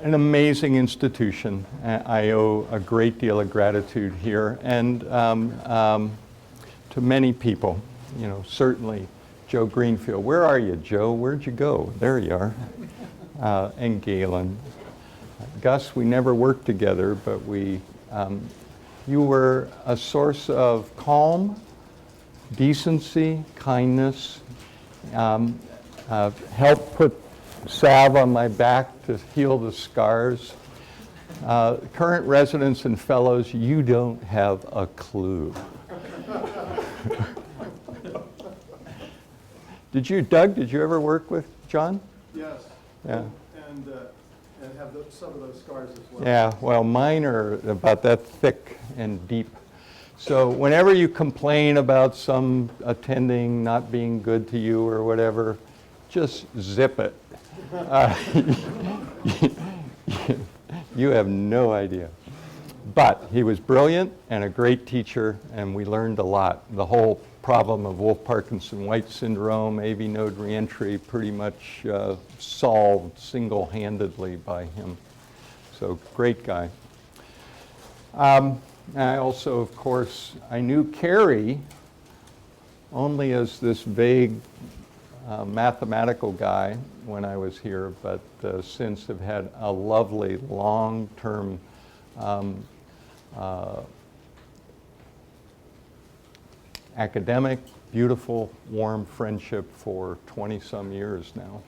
an amazing institution. I owe a great deal of gratitude here, and to many people, you know, certainly Joe Greenfield. Where are you, Joe? Where'd you go? There you are. And Galen. Gus, we never worked together, but you were a source of calm, decency, kindness, helped put salve on my back to heal the scars. Current residents and fellows, you don't have a clue. Doug, did you ever work with John? Yes. Yeah. And have some of those scars as well. Yeah, well, mine are about that thick and deep. So whenever you complain about some attending not being good to you or whatever, just zip it. You have no idea. But he was brilliant and a great teacher, and we learned a lot. The whole problem of Wolff-Parkinson-White syndrome, AV node reentry, pretty much solved single-handedly by him. So great guy. I also, of course, I knew Carrie only as this vague mathematical guy when I was here, but since have had a lovely long-term academic, beautiful, warm friendship for 20-some years now,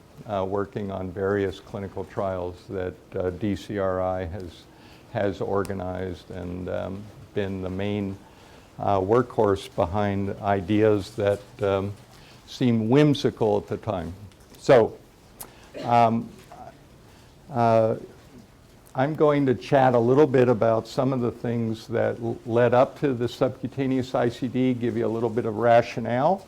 working on various clinical trials that DCRI has organized and been the main workhorse behind ideas that seemed whimsical at the time. So I'm going to chat a little bit about some of the things that led up to the subcutaneous ICD, give you a little bit of rationale.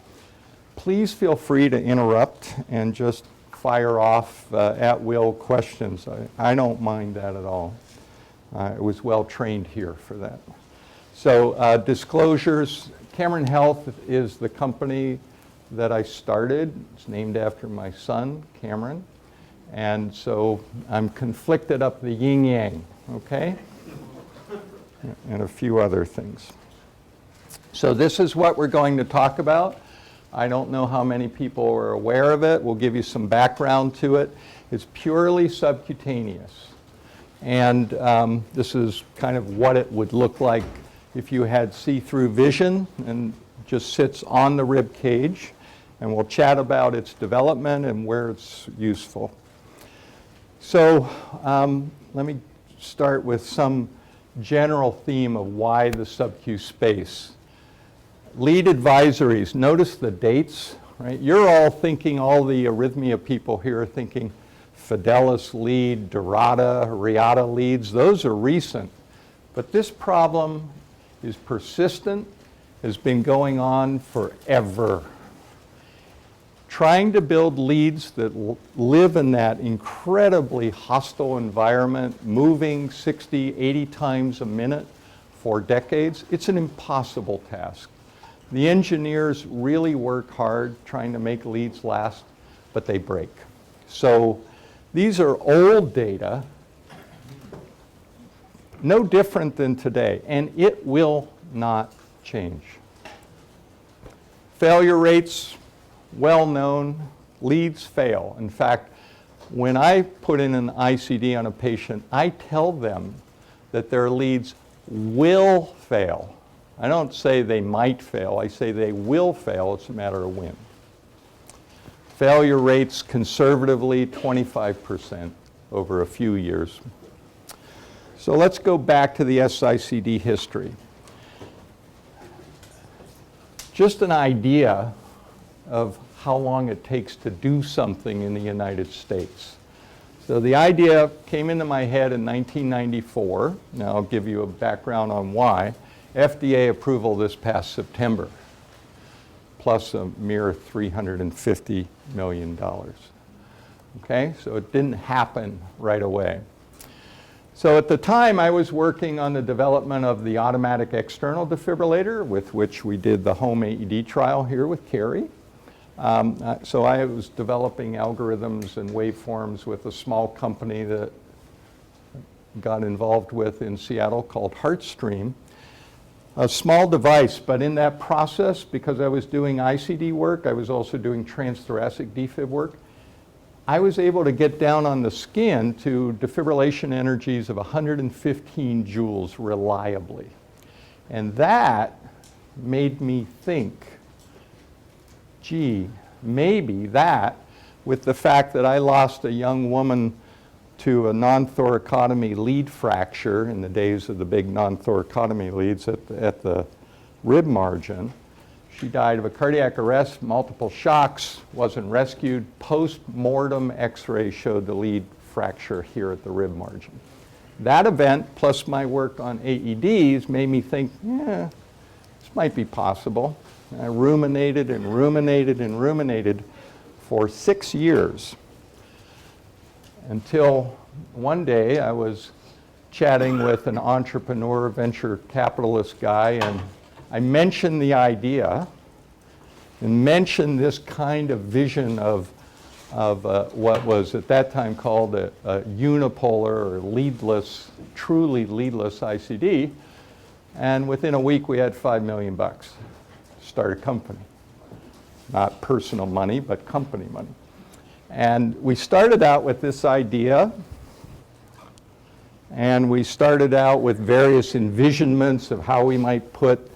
Please feel free to interrupt and just fire off at will questions. I don't mind that at all. I was well trained here for that. So disclosures, Cameron Health is the company that I started. It's named after my son, Cameron. And so I'm conflicted up the yin-yang, okay? And a few other things. So this is what we're going to talk about. I don't know how many people are aware of it. We'll give you some background to it. It's purely subcutaneous. And this is kind of what it would look like if you had see-through vision and just sits on the rib cage. And we'll chat about its development and where it's useful. So let me start with some general theme of why the sub-Q space. Lead advisories, notice the dates, right? You're all thinking, all the arrhythmia people here are thinking Fidelis lead, Dorada, Reata leads, those are recent. But this problem is persistent, has been going on forever. Trying to build leads that live in that incredibly hostile environment, moving 60, 80 times a minute for decades, it's an impossible task. The engineers really work hard trying to make leads last, but they break. So these are old data, no different than today, and it will not change. Failure rates, well known, leads fail. In fact, when I put in an ICD on a patient, I tell them that their leads will fail. I don't say they might fail, I say they will fail, it's a matter of when. Failure rates conservatively 25% over a few years. So let's go back to the SICD history. Just an idea of how long it takes to do something in the United States. So the idea came into my head in 1994. Now I'll give you a background on why. FDA approval this past September, plus a mere $350 million. Okay, so it didn't happen right away. So at the time, I was working on the development of the automatic external defibrillator, with which we did the home AED trial here with Carrie. So I was developing algorithms and waveforms with a small company that got involved with in Seattle called HeartStream. A small device, but in that process, because I was doing ICD work, I was also doing transthoracic defib work, I was able to get down on the skin to defibrillation energies of 115 joules reliably. And that made me think, gee, maybe that, with the fact that I lost a young woman to a non-thoracotomy lead fracture in the days of the big non-thoracotomy leads at the rib margin. She died of a cardiac arrest, multiple shocks, wasn't rescued. Post-mortem x-ray showed the lead fracture here at the rib margin. That event, plus my work on AEDs, made me think, yeah, this might be possible. And I ruminated and ruminated and ruminated for 6 years until one day I was chatting with an entrepreneur, venture capitalist guy, and I mentioned the idea and mentioned this kind of vision of what was at that time called a unipolar or leadless, truly leadless ICD. And within a week we had $5 million to start a company. Not personal money, but company money. And we started out with this idea, and we started out with various envisionments of how we might put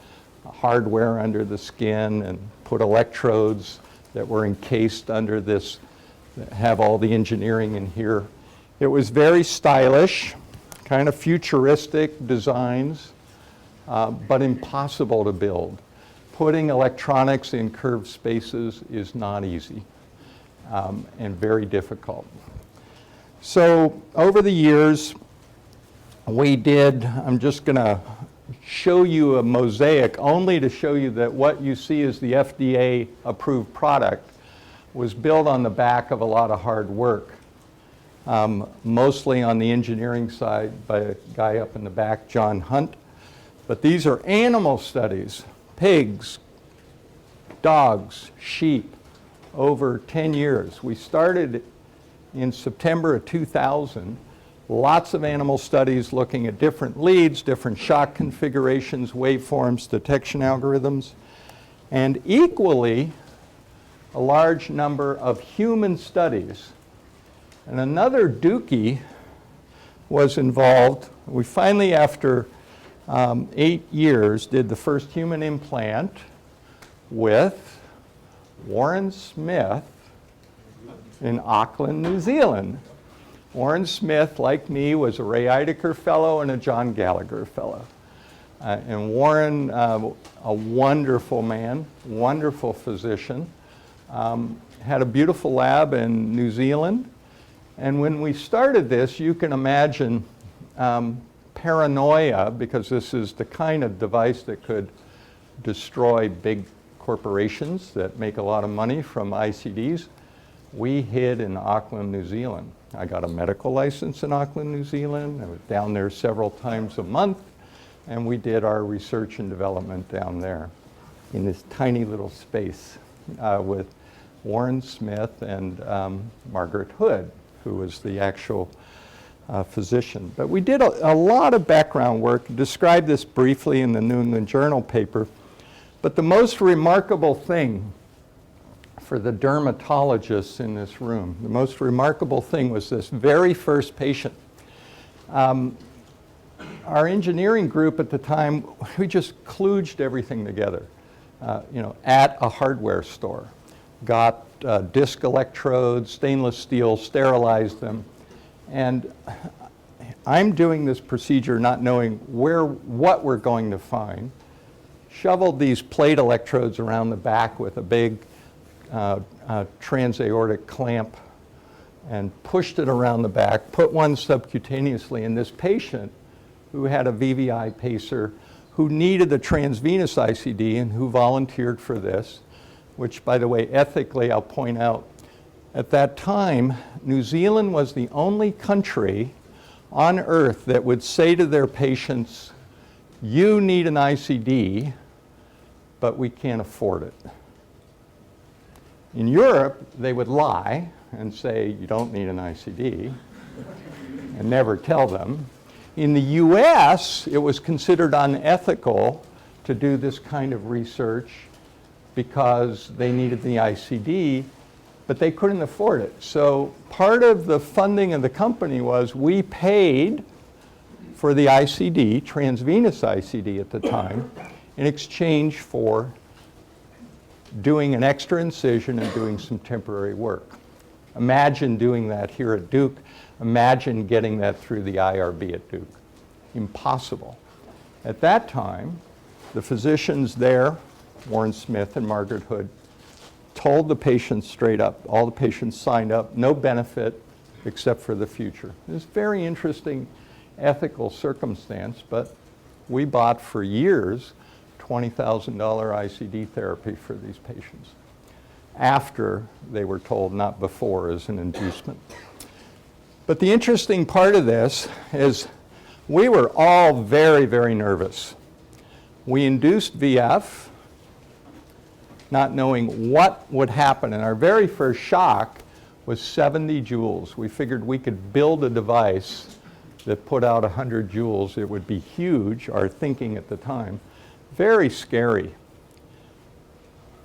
hardware under the skin and put electrodes that were encased under this, that have all the engineering in here. It was very stylish, kind of futuristic designs, but impossible to build. Putting electronics in curved spaces is not easy. And very difficult. So over the years, we did, I'm just going to show you a mosaic only to show you that what you see as the FDA approved product was built on the back of a lot of hard work, mostly on the engineering side by a guy up in the back, John Hunt. But these are animal studies, pigs, dogs, sheep, over 10 years. We started in September of 2000. Lots of animal studies looking at different leads, different shock configurations, waveforms, detection algorithms, and equally a large number of human studies. And another Dookie was involved. We finally, after 8 years, did the first human implant with Warren Smith in Auckland, New Zealand. Warren Smith, like me, was a Ray Eidecker Fellow and a John Gallagher Fellow. And Warren, a wonderful man, wonderful physician, had a beautiful lab in New Zealand. And when we started this, you can imagine paranoia, because this is the kind of device that could destroy big corporations that make a lot of money from ICDs. We hid in Auckland, New Zealand. I got a medical license in Auckland, New Zealand. I was down there several times a month, and we did our research and development down there in this tiny little space with Warren Smith and Margaret Hood, who was the actual physician. But we did a lot of background work, described this briefly in the New England Journal paper. But the most remarkable thing for the dermatologists in this room, the most remarkable thing was this very first patient. Our engineering group at the time, we just kludged everything together, at a hardware store. Got disc electrodes, stainless steel, sterilized them. And I'm doing this procedure not knowing what we're going to find. Shoveled these plate electrodes around the back with a big transaortic clamp and pushed it around the back, put one subcutaneously, and this patient who had a VVI pacer, who needed a transvenous ICD and who volunteered for this, which, by the way, ethically, I'll point out, at that time, New Zealand was the only country on earth that would say to their patients, you need an ICD, but we can't afford it. In Europe, they would lie and say, you don't need an ICD, and never tell them. In the US, it was considered unethical to do this kind of research because they needed the ICD, but they couldn't afford it. So part of the funding of the company was we paid for the ICD, transvenous ICD at the time, in exchange for doing an extra incision and doing some temporary work. Imagine doing that here at Duke. Imagine getting that through the IRB at Duke. Impossible. At that time, the physicians there, Warren Smith and Margaret Hood, told the patients straight up, all the patients signed up, no benefit except for the future. It was a very interesting ethical circumstance, but we bought for years $20,000 ICD therapy for these patients after they were told, not before, as an inducement. But the interesting part of this is we were all very, very nervous. We induced VF, not knowing what would happen, and our very first shock was 70 joules. We figured we could build a device that put out 100 joules. It would be huge, our thinking at the time. Very scary.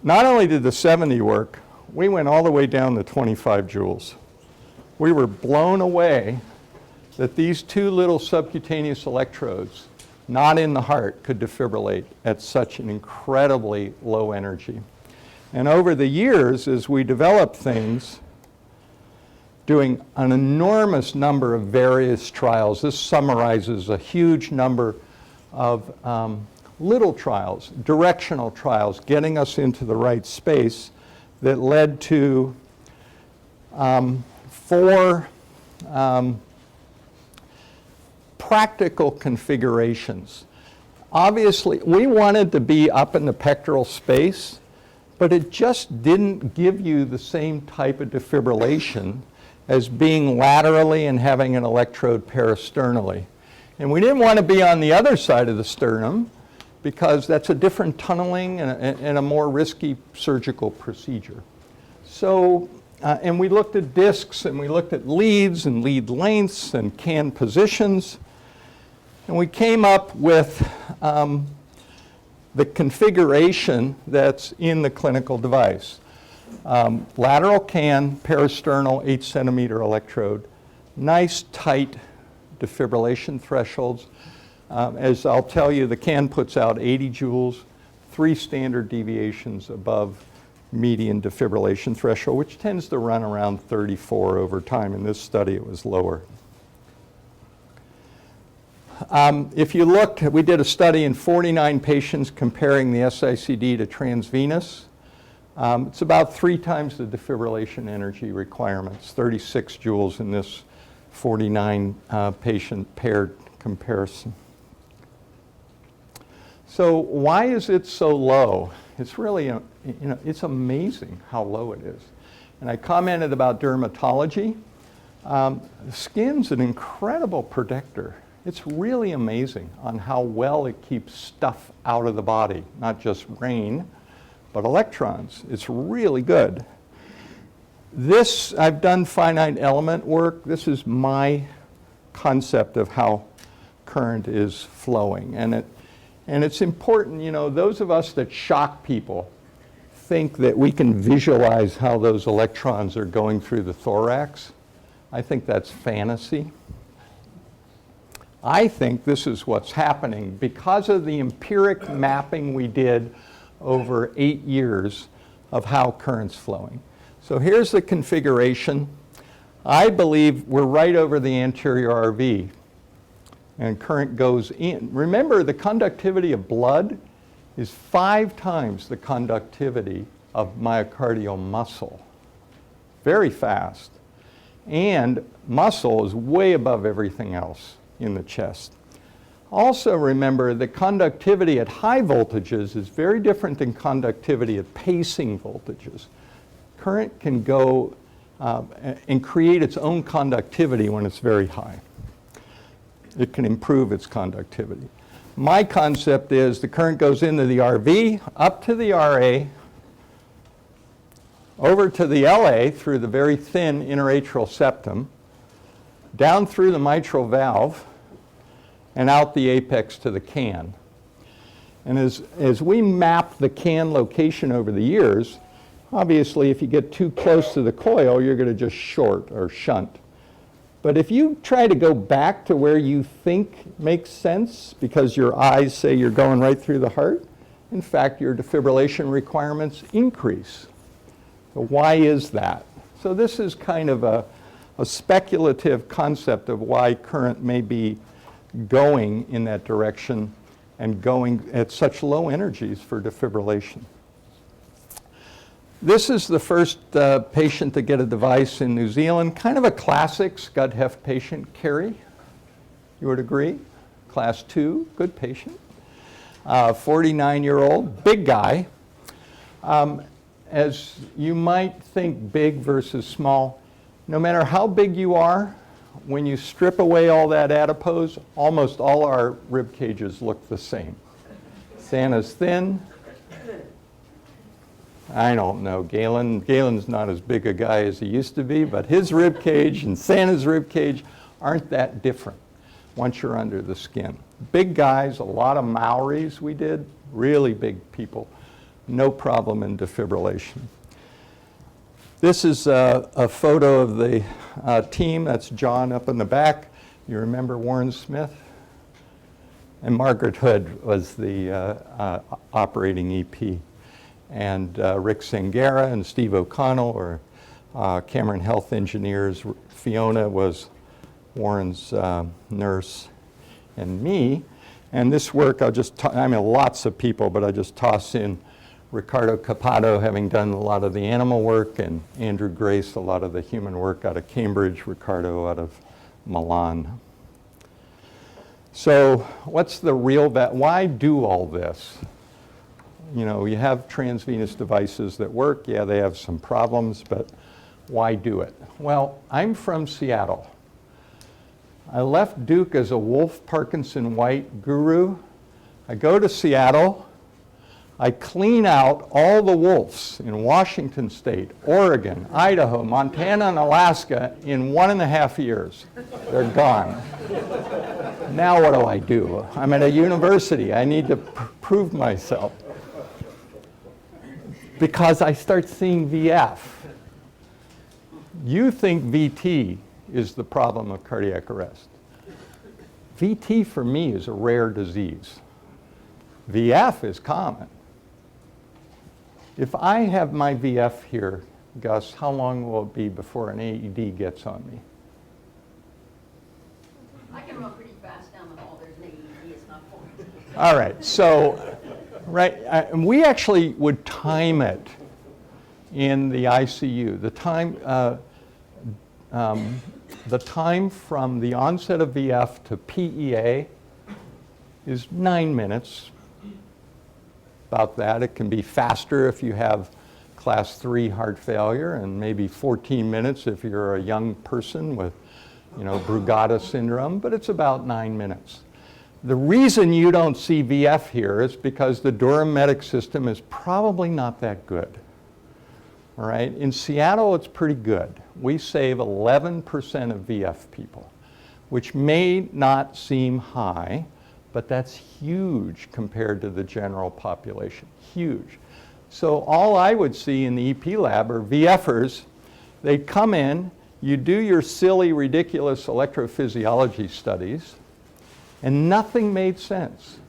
Not only did the 70 work, we went all the way down to 25 joules. We were blown away that these two little subcutaneous electrodes, not in the heart, could defibrillate at such an incredibly low energy. And over the years, as we developed things, doing an enormous number of various trials. This summarizes a huge number of little trials, directional trials, getting us into the right space that led to 4 practical configurations. Obviously, we wanted to be up in the pectoral space, but it just didn't give you the same type of defibrillation as being laterally and having an electrode peristernally. And we didn't want to be on the other side of the sternum because that's a different tunneling and a more risky surgical procedure. So, and we looked at discs and we looked at leads and lead lengths and can positions. And we came up with the configuration that's in the clinical device. Lateral can, peristernal, 8-centimeter electrode, nice tight defibrillation thresholds. As I'll tell you, the can puts out 80 joules, 3 standard deviations above median defibrillation threshold, which tends to run around 34 over time. In this study, it was lower. If you looked, we did a study in 49 patients comparing the SICD to transvenous. It's about 3 times the defibrillation energy requirements, 36 joules in this 49 patient paired comparison. So why is it so low? It's really, it's amazing how low it is. And I commented about dermatology. The skin's an incredible protector. It's really amazing on how well it keeps stuff out of the body, not just rain, but electrons. It's really good. This, I've done finite element work. This is my concept of how current is flowing. And it's important, those of us that shock people think that we can visualize how those electrons are going through the thorax. I think that's fantasy. I think this is what's happening because of the empiric mapping we did over 8 years of how current's flowing. So here's the configuration. I believe we're right over the anterior RV and current goes in. Remember, the conductivity of blood is 5 times the conductivity of myocardial muscle. Very fast. And muscle is way above everything else in the chest. Also remember the conductivity at high voltages is very different than conductivity at pacing voltages. Current can go and create its own conductivity when it's very high. It can improve its conductivity. My concept is the current goes into the RV, up to the RA, over to the LA through the very thin interatrial septum, down through the mitral valve, and out the apex to the can. And as we map the can location over the years, obviously if you get too close to the coil, you're going to just short or shunt. But if you try to go back to where you think makes sense, because your eyes say you're going right through the heart, in fact, your defibrillation requirements increase. So why is that? So this is kind of a speculative concept of why current may be going in that direction and going at such low energies for defibrillation. This is the first patient to get a device in New Zealand, kind of a classic scud heft patient, Carrie. You would agree? Class 2, good patient. 49-year-old, big guy. As you might think big versus small, no matter how big you are, when you strip away all that adipose, almost all our rib cages look the same. Santa's thin. I don't know, Galen's not as big a guy as he used to be, but his rib cage and Santa's rib cage aren't that different once you're under the skin. Big guys, a lot of Maoris we did, really big people, no problem in defibrillation. This is a photo of the team. That's John up in the back. You remember Warren Smith? And Margaret Hood was the operating EP. And Rick Sangara and Steve O'Connell are Cameron Health engineers. Fiona was Warren's nurse, and me. And this work, I mean, lots of people, but I just toss in Ricardo Capado, having done a lot of the animal work, and Andrew Grace, a lot of the human work out of Cambridge, Ricardo out of Milan. So what's the real, why do all this? You know, you have transvenous devices that work. Yeah, they have some problems, but why do it? Well, I'm from Seattle. I left Duke as a Wolf Parkinson White guru. I go to Seattle. I clean out all the wolves in Washington State, Oregon, Idaho, Montana, and Alaska in 1.5 years. They're gone. Now what do? I'm at a university. I need to prove myself. Because I start seeing VF. You think VT is the problem of cardiac arrest. VT for me is a rare disease. VF is common. If I have my VF here, Gus, how long will it be before an AED gets on me? I can run pretty fast down the hall. There's an AED. It's not for me. All right, so we actually would time it in the ICU. The time from the onset of VF to PEA is 9 minutes. About that. It can be faster if you have class 3 heart failure, and maybe 14 minutes if you're a young person with, Brugada syndrome, but it's about 9 minutes. The reason you don't see VF here is because the Durham medic system is probably not that good. All right, in Seattle it's pretty good. We save 11% of VF people, which may not seem high, but that's huge compared to the general population, huge. So all I would see in the EP lab are VFers. They'd come in, you do your silly, ridiculous electrophysiology studies, and nothing made sense.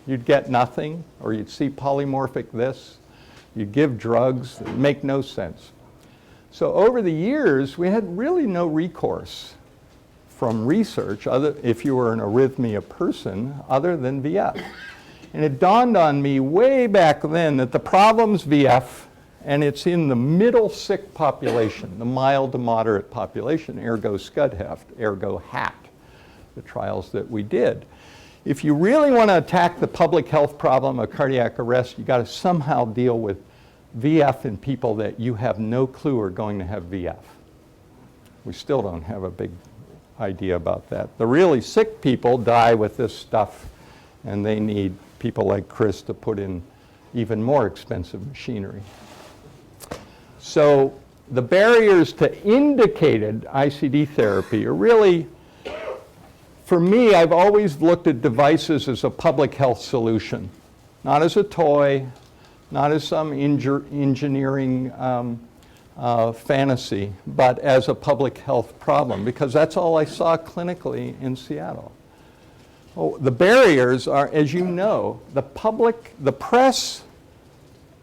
You'd get nothing, or you'd see polymorphic this, you'd give drugs that make no sense. So over the years, we had really no recourse from research, if you were an arrhythmia person, other than VF. And it dawned on me way back then that the problem's VF, and it's in the middle sick population, the mild to moderate population, ergo scud heft, ergo HAT, the trials that we did. If you really want to attack the public health problem of cardiac arrest, you got to somehow deal with VF in people that you have no clue are going to have VF. We still don't have a big idea about that. The really sick people die with this stuff, and they need people like Chris to put in even more expensive machinery. So the barriers to indicated ICD therapy are really For me, I've always looked at devices as a public health solution, not as a toy, not as some engineering fantasy, but as a public health problem, because that's all I saw clinically in Seattle. Oh, the barriers are, as you know, the public, the press,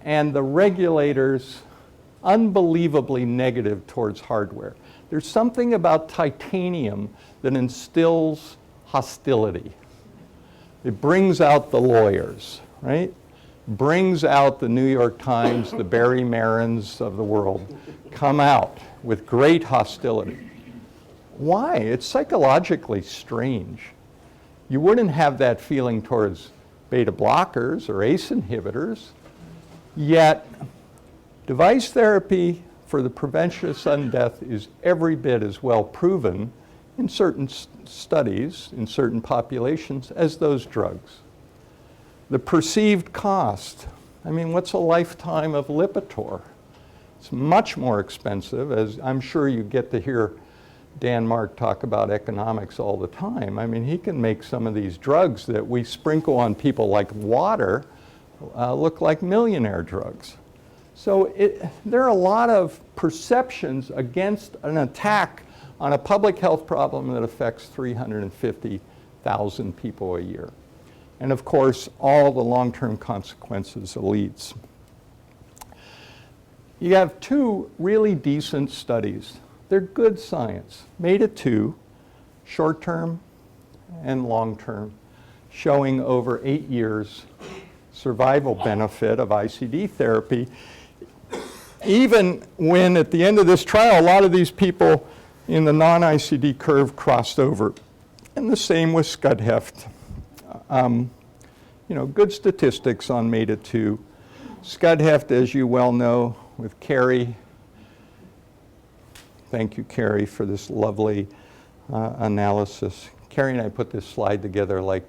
and the regulators unbelievably negative towards hardware. There's something about titanium that instills hostility. It brings out the lawyers, right? Brings out the New York Times, the Barry Marins of the world, come out with great hostility. Why? It's psychologically strange. You wouldn't have that feeling towards beta blockers or ACE inhibitors, yet device therapy for the prevention of sudden death is every bit as well proven in certain studies, in certain populations, as those drugs. The perceived cost, I mean, what's a lifetime of Lipitor? It's much more expensive, as I'm sure you get to hear Dan Mark talk about economics all the time. I mean, he can make some of these drugs that we sprinkle on people like water look like millionaire drugs. So there are a lot of perceptions against an attack on a public health problem that affects 350,000 people a year. And of course, all the long-term consequences it leads. You have two really decent studies. They're good science. MATA-2, short-term and long-term, showing over 8 years survival benefit of ICD therapy, even when at the end of this trial, a lot of these people in the non-ICD curve crossed over. And the same with scud heft. You know, good statistics on MATA-2. Scud heft, as you well know, with Carrie. Thank you, Carrie, for this lovely analysis. Carrie and I put this slide together like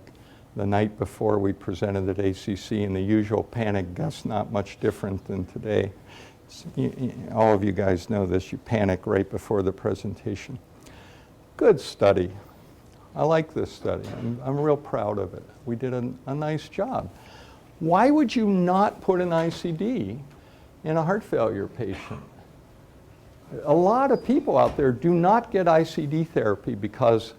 the night before we presented at ACC, and the usual panic gust, not much different than today. All of you guys know this, you panic right before the presentation. Good study. I like this study. I'm real proud of it. We did a nice job. Why would you not put an ICD in a heart failure patient? A lot of people out there do not get ICD therapy because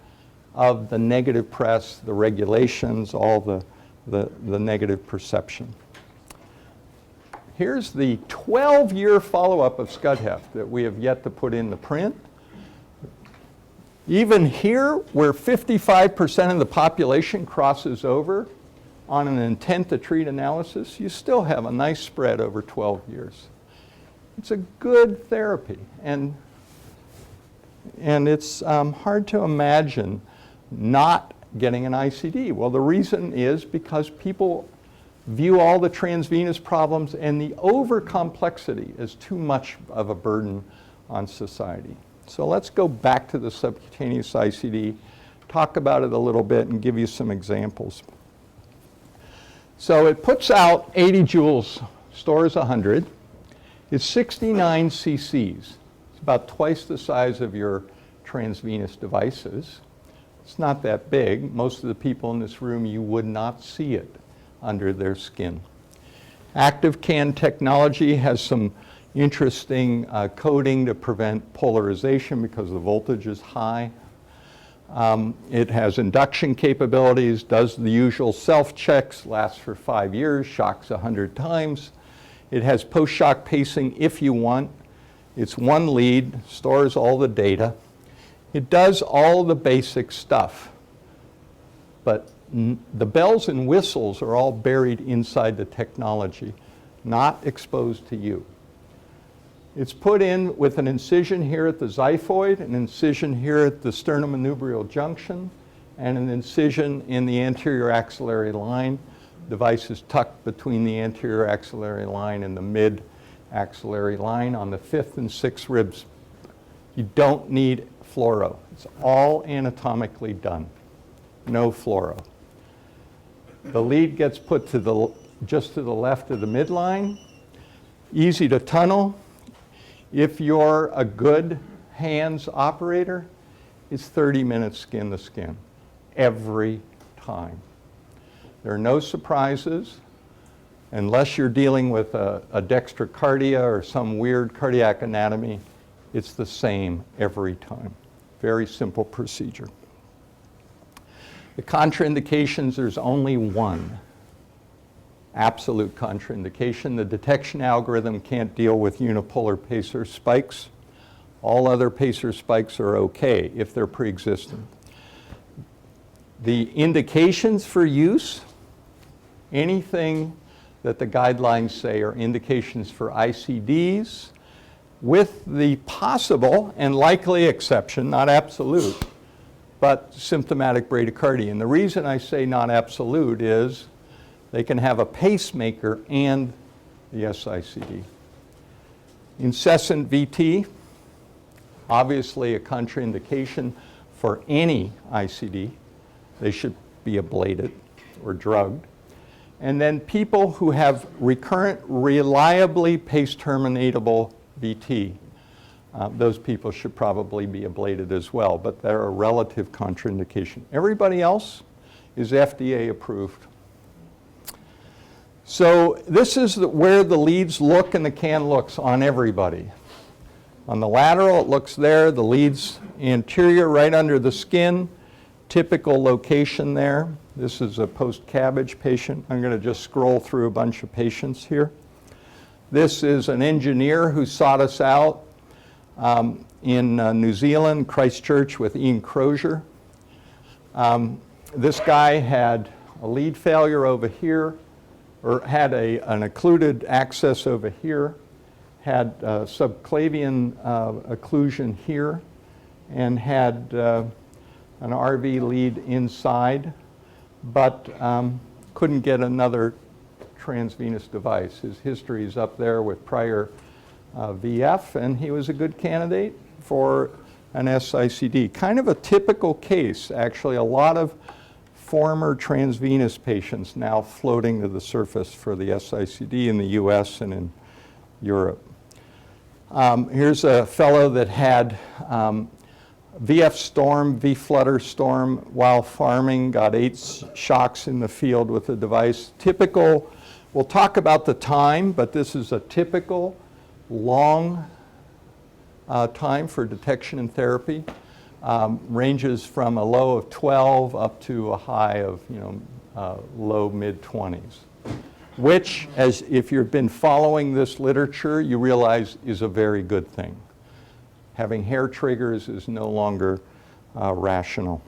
of the negative press, the regulations, all the negative perception. Here's the 12-year follow-up of scud heft that we have yet to put in the print. Even here, where 55% of the population crosses over on an intent to treat analysis, you still have a nice spread over 12 years. It's a good therapy, and it's hard to imagine not getting an ICD. Well, the reason is because people view all the transvenous problems and the over-complexity as too much of a burden on society. So let's go back to the subcutaneous ICD, talk about it a little bit, and give you some examples. So it puts out 80 joules, stores 100. It's 69 cc's. It's about twice the size of your transvenous devices. It's not that big. Most of the people in this room, you would not see it under their skin. ActiveCAN technology has some interesting coating to prevent polarization because the voltage is high. It has induction capabilities, does the usual self-checks, lasts for 5 years, shocks 100 times. It has post-shock pacing if you want. It's one lead, stores all the data. It does all the basic stuff, but the bells and whistles are all buried inside the technology, not exposed to you. It's put in with an incision here at the xiphoid, an incision here at the sternum-manubrial junction, and an incision in the anterior axillary line. The device is tucked between the anterior axillary line and the mid-axillary line on the 5th and 6th ribs. You don't need fluoro. It's all anatomically done. No fluoro. The lead gets put to just to the left of the midline. Easy to tunnel. If you're a good hands operator, it's 30 minutes skin to skin. every time. There are no surprises unless you're dealing with a dextrocardia or some weird cardiac anatomy. It's the same every time. Very simple procedure. The contraindications, there's only one absolute contraindication. The detection algorithm can't deal with unipolar pacer spikes. All other pacer spikes are okay if they're pre-existing. The indications for use, anything that the guidelines say are indications for ICDs, with the possible and likely exception, not absolute, but symptomatic bradycardia. And the reason I say not absolute is they can have a pacemaker and the SICD. Incessant VT, obviously a contraindication for any ICD. They should be ablated or drugged. And then people who have recurrent, reliably pace-terminatable VT, those people should probably be ablated as well, but they're a relative contraindication. Everybody else is FDA approved. So this is where the leads look and the can looks on everybody. On the lateral, it looks there. The leads anterior, right under the skin, typical location there. This is a post-CABG patient. I'm going to just scroll through a bunch of patients here. This is an engineer who sought us out in New Zealand, Christchurch, with Ian Crozier. This guy had a lead failure over here, or had an occluded access over here, had subclavian occlusion here, and had an RV lead inside, but couldn't get another transvenous device. His history is up there with prior VF, and he was a good candidate for an SICD. Kind of a typical case, actually. A lot of former transvenous patients now floating to the surface for the SICD in the US and in Europe. Here's a fellow that had VF storm, V-flutter storm while farming, got 8 shocks in the field with the device. Typical, we'll talk about the time, but this is a typical long time for detection and therapy. Ranges from a low of 12 up to a high of low mid-20s, which, as if you've been following this literature, you realize is a very good thing. Having hair triggers is no longer rational.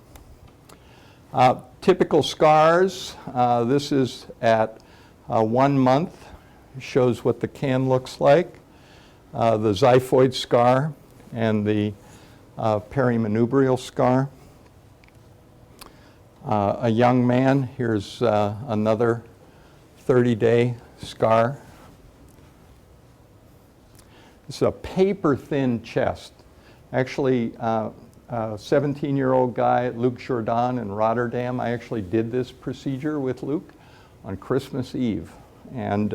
Typical scars, this is at 1 month, shows what the can looks like. The xiphoid scar and the perimanubrial scar. A young man, here's another 30-day scar. This is a paper-thin chest. Actually, a 17-year-old guy, Luke Jourdan in Rotterdam, I actually did this procedure with Luke on Christmas Eve. And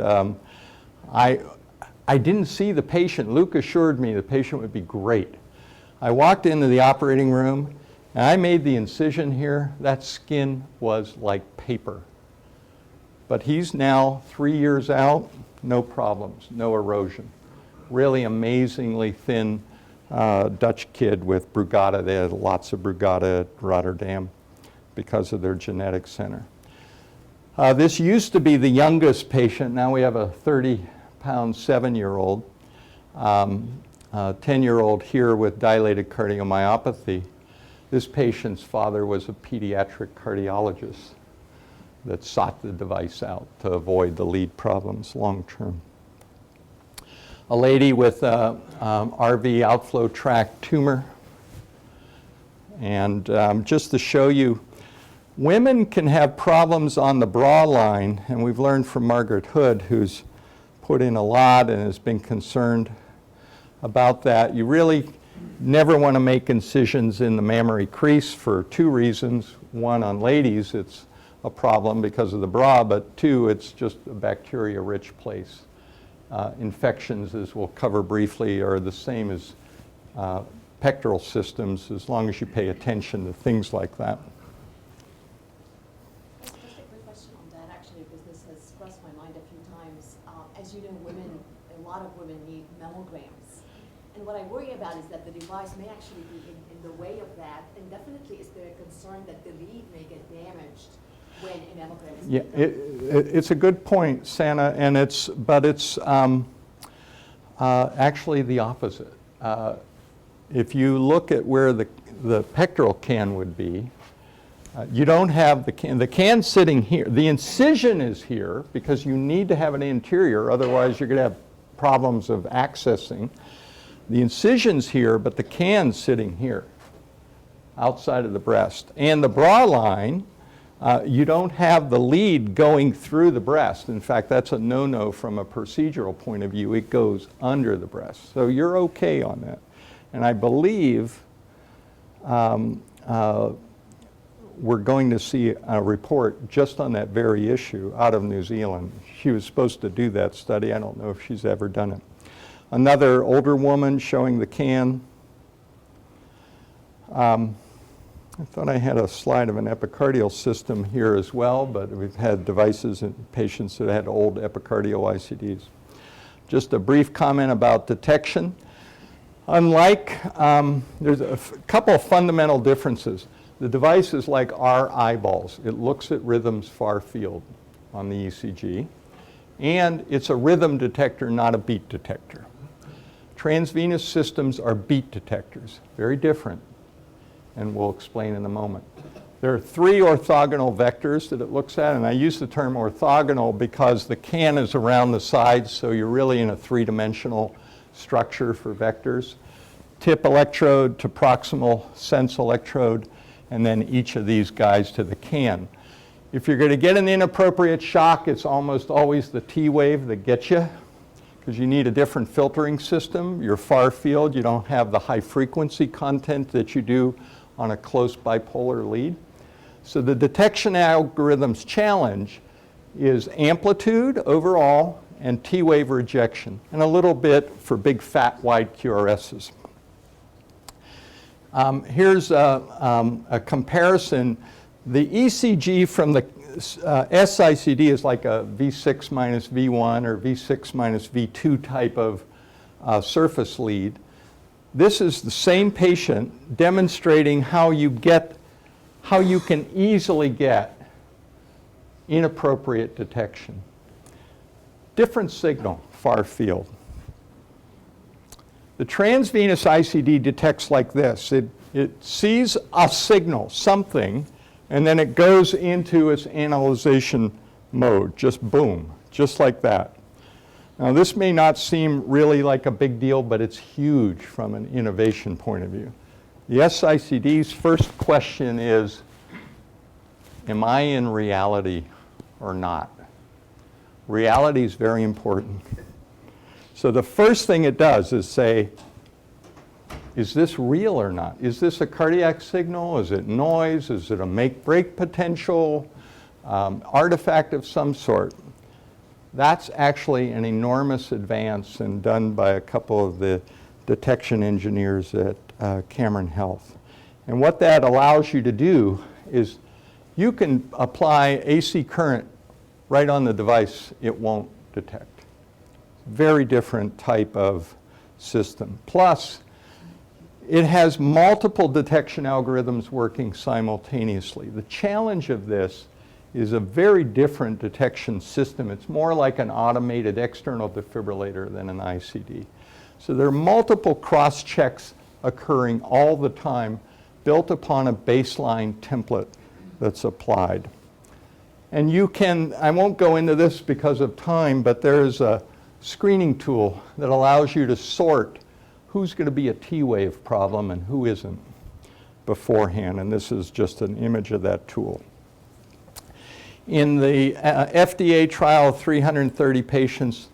I didn't see the patient. Luke assured me the patient would be great. I walked into the operating room, and I made the incision here. That skin was like paper. But he's now 3 years out, no problems, no erosion. Really amazingly thin Dutch kid with Brugada. They had lots of Brugada at Rotterdam because of their genetic center. This used to be the youngest patient. Now we have a 30-pound 7-year-old. 10-year-old here with dilated cardiomyopathy. This patient's father was a pediatric cardiologist that sought the device out to avoid the lead problems long term. A lady with RV outflow tract tumor. And just to show you, women can have problems on the bra line, and we've learned from Margaret Hood, who's put in a lot and has been concerned about that. You really never want to make incisions in the mammary crease for 2 reasons. One, on ladies, it's a problem because of the bra, but 2, it's just a bacteria-rich place. Infections, as we'll cover briefly, are the same as pectoral systems as long as you pay attention to things like that. that actually, because this has crossed my mind a few times. As you know, a lot of women need mammograms. And what I worry about is that the device may actually be in the way of that, and definitely is there a concern that the lead may get damaged when a mammogram is Yeah, done? it's a good point, Santa, and it's actually the opposite. If you look at where the pectoral can would be, you don't have the can sitting here. The incision is here because you need to have an interior, otherwise you're going to have problems of accessing. The incision's here, but the can's sitting here, outside of the breast. And the bra line, you don't have the lead going through the breast. In fact, that's a no-no from a procedural point of view. It goes under the breast. So you're okay on that. And I believe we're going to see a report just on that very issue out of New Zealand. She was supposed to do that study. I don't know if she's ever done it. Another older woman showing the can. I thought I had a slide of an epicardial system here as well, but we've had devices in patients that had old epicardial ICDs. Just a brief comment about detection. Unlike, there's a couple of fundamental differences. The device is like our eyeballs. It looks at rhythms far field on the ECG, and it's a rhythm detector, not a beat detector. Transvenous systems are beat detectors, very different, and we'll explain in a moment. There are 3 orthogonal vectors that it looks at, and I use the term orthogonal because the can is around the sides, so you're really in a 3-dimensional structure for vectors. Tip electrode to proximal sense electrode, and then each of these guys to the can. If you're going to get an inappropriate shock, it's almost always the T wave that gets you, because you need a different filtering system. You're far field, you don't have the high frequency content that you do on a close bipolar lead. So the detection algorithm's challenge is amplitude overall and T wave rejection, and a little bit for big fat wide QRSs. Here's a comparison. The ECG from the SICD is like a V6 minus V1 or V6 minus V2 type of surface lead. This is the same patient demonstrating how you can easily get inappropriate detection. Different signal, far field. The transvenous ICD detects like this. It sees a signal, something, and then it goes into its analyzation mode, just boom, just like that. Now this may not seem really like a big deal, but it's huge from an innovation point of view. The SICD's first question is, am I in reality or not? Reality is very important. So the first thing it does is say, is this real or not? Is this a cardiac signal? Is it noise? Is it a make-break potential? Artifact of some sort? That's actually an enormous advance and done by a couple of the detection engineers at Cameron Health. And what that allows you to do is you can apply AC current right on the device, it won't detect. Very different type of system. Plus, it has multiple detection algorithms working simultaneously. The challenge of this is a very different detection system. It's more like an automated external defibrillator than an ICD. So there are multiple cross-checks occurring all the time, built upon a baseline template that's applied. And you can, I won't go into this because of time, but there's a screening tool that allows you to sort who's going to be a T-wave problem and who isn't beforehand. And this is just an image of that tool. In the FDA trial of 330 patients,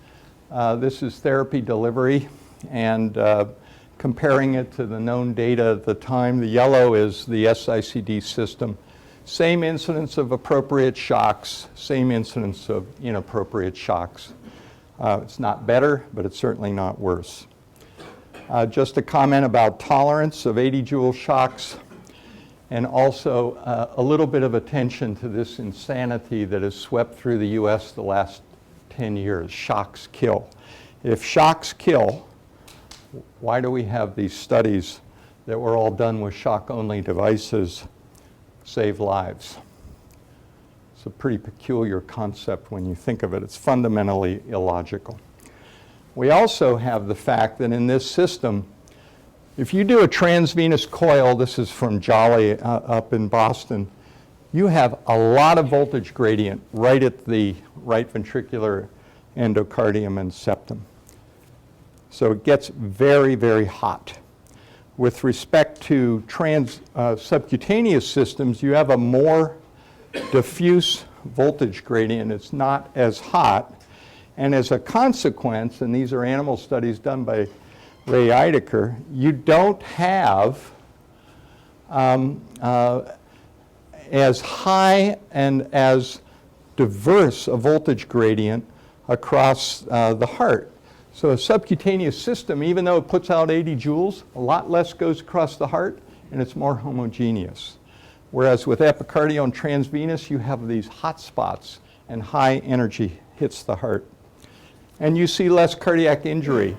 this is therapy delivery, and comparing it to the known data at the time. The yellow is the SICD system. Same incidence of appropriate shocks, same incidence of inappropriate shocks. It's not better, but it's certainly not worse. Just a comment about tolerance of 80 joule shocks. and also a little bit of attention to this insanity that has swept through the US the last 10 years. Shocks kill. If shocks kill, why do we have these studies that were all done with shock-only devices save lives? It's a pretty peculiar concept when you think of it. It's fundamentally illogical. We also have the fact that in this system, if you do a transvenous coil, this is from Jolly up in Boston, you have a lot of voltage gradient right at the right ventricular endocardium and septum. So it gets very, very hot. With respect to subcutaneous systems, you have a more diffuse voltage gradient. It's not as hot. And as a consequence, and these are animal studies done by Ray Eidecker, you don't have as high and as diverse a voltage gradient across the heart. So a subcutaneous system, even though it puts out 80 joules, a lot less goes across the heart, and it's more homogeneous. Whereas with epicardial and transvenous, you have these hot spots, and high energy hits the heart. And you see less cardiac injury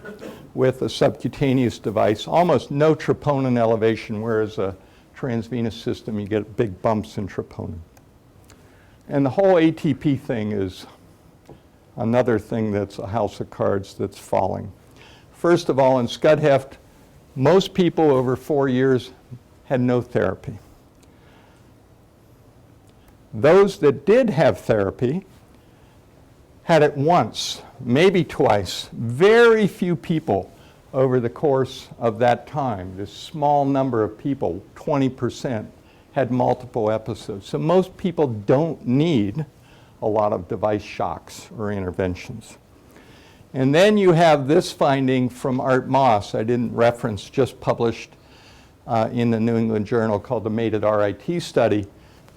with a subcutaneous device, almost no troponin elevation, whereas a transvenous system, you get big bumps in troponin. And the whole ATP thing is another thing that's a house of cards that's falling. First of all, in scud heft, most people over 4 years had no therapy. Those that did have therapy had it once, maybe twice. Very few people over the course of that time, this small number of people, 20%, had multiple episodes. So most people don't need a lot of device shocks or interventions. And then you have this finding from Art Moss, I didn't reference, just published in the New England Journal called the Mated RIT study,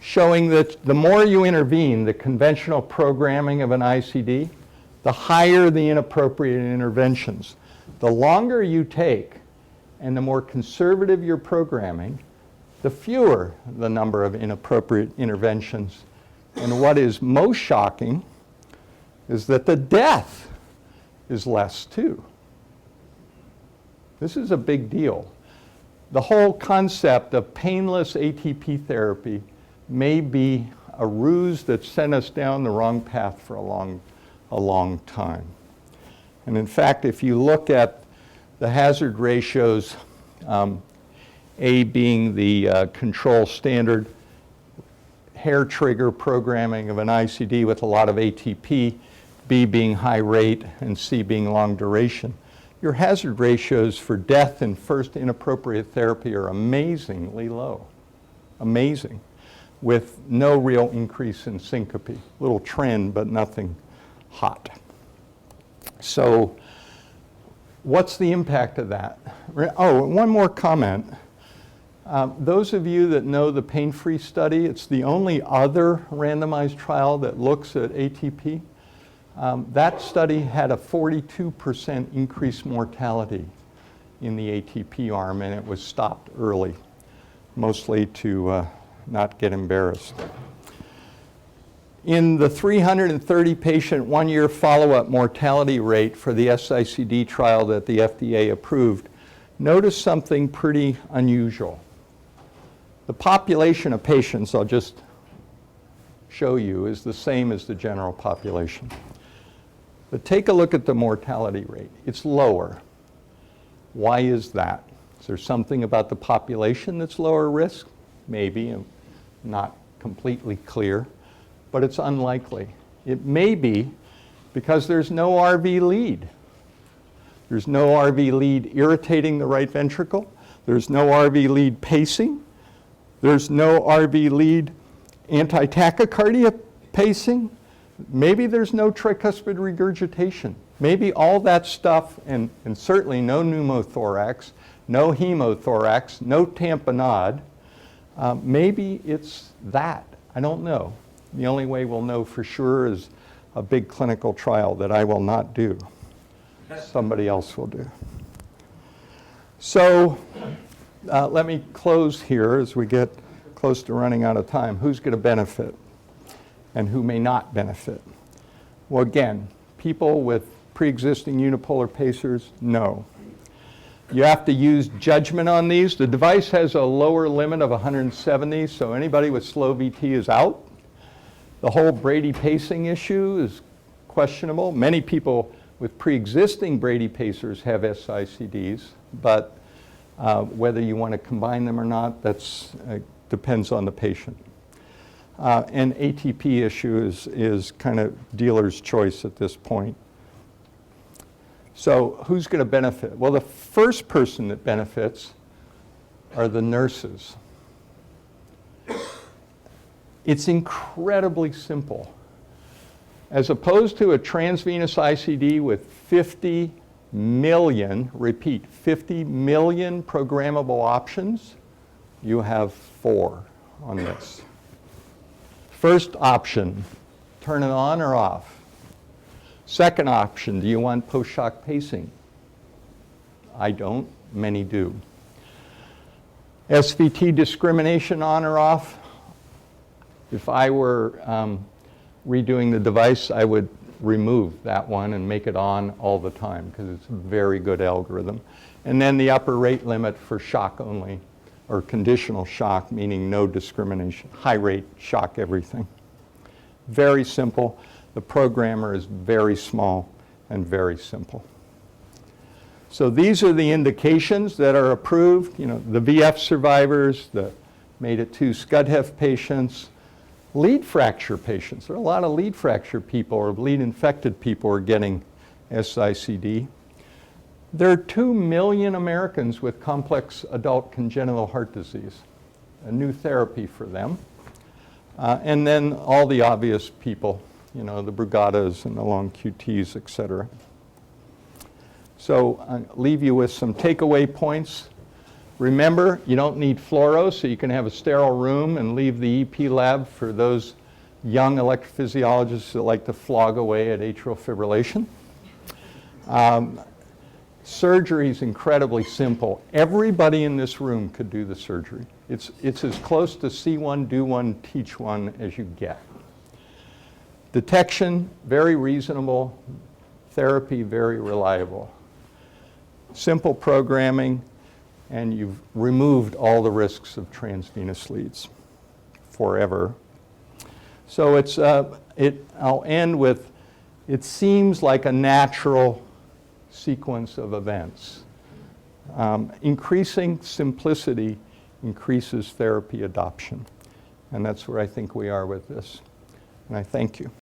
showing that the more you intervene, the conventional programming of an ICD, the higher the inappropriate interventions. The longer you take and the more conservative your programming, the fewer the number of inappropriate interventions. And what is most shocking is that the death is less too. This is a big deal. The whole concept of painless ATP therapy may be a ruse that sent us down the wrong path for a long time. And in fact, if you look at the hazard ratios, A being the control standard, hair trigger programming of an ICD with a lot of ATP, B being high rate, and C being long duration, your hazard ratios for death and first inappropriate therapy are amazingly low. Amazing. With no real increase in syncope. Little trend, but nothing hot. So what's the impact of that? Oh, one more comment. Those of you that know the pain-free study, it's the only other randomized trial that looks at ATP. That study had a 42% increased mortality in the ATP arm, and it was stopped early, mostly to not get embarrassed. In the 330 patient 1-year follow-up mortality rate for the SICD trial that the FDA approved, notice something pretty unusual. The population of patients, I'll just show you, is the same as the general population. But take a look at the mortality rate. It's lower. Why is that? Is there something about the population that's lower risk? Maybe, not completely clear, but it's unlikely. It may be because there's no RV lead. There's no RV lead irritating the right ventricle. There's no RV lead pacing. There's no RV lead anti-tachycardia pacing. Maybe there's no tricuspid regurgitation. Maybe all that stuff, and certainly no pneumothorax, no hemothorax, no tamponade. Maybe it's that. I don't know. The only way we'll know for sure is a big clinical trial that I will not do. Somebody else will do. So let me close here as we get close to running out of time. Who's going to benefit and who may not benefit? Well, again, people with pre-existing unipolar pacers, no. You have to use judgment on these. The device has a lower limit of 170, so anybody with slow VT is out. The whole Brady pacing issue is questionable. Many people with pre-existing Brady pacers have SICDs, but whether you want to combine them or not, that's depends on the patient. And ATP issue is kind of dealer's choice at this point. So who's going to benefit? Well, the first person that benefits are the nurses. It's incredibly simple. As opposed to a transvenous ICD with 50 million, repeat, 50 million programmable options, you have 4 on this. First option, turn it on or off. Second option, do you want post-shock pacing? I don't, many do. SVT discrimination on or off? If I were redoing the device, I would remove that one and make it on all the time because it's a very good algorithm. And then the upper rate limit for shock only, or conditional shock, meaning no discrimination. High rate, shock everything. Very simple. The programmer is very small and very simple. So these are the indications that are approved. You know, the VF survivors, the MADA2 Scud-HF patients, lead fracture patients. There are a lot of lead fracture people or lead infected people who are getting SICD. There are 2 million Americans with complex adult congenital heart disease, a new therapy for them. And then all the obvious people, you know, the Brugadas and the long QTs, et cetera. So I'll leave you with some takeaway points. Remember, you don't need fluoro, so you can have a sterile room and leave the EP lab for those young electrophysiologists that like to flog away at atrial fibrillation. Surgery is incredibly simple. Everybody in this room could do the surgery. It's as close to see one, do one, teach one as you get. Detection, very reasonable. Therapy, very reliable. Simple programming, and you've removed all the risks of transvenous leads forever. So I'll end with, it seems like a natural sequence of events. Increasing simplicity increases therapy adoption. And that's where I think we are with this. And I thank you.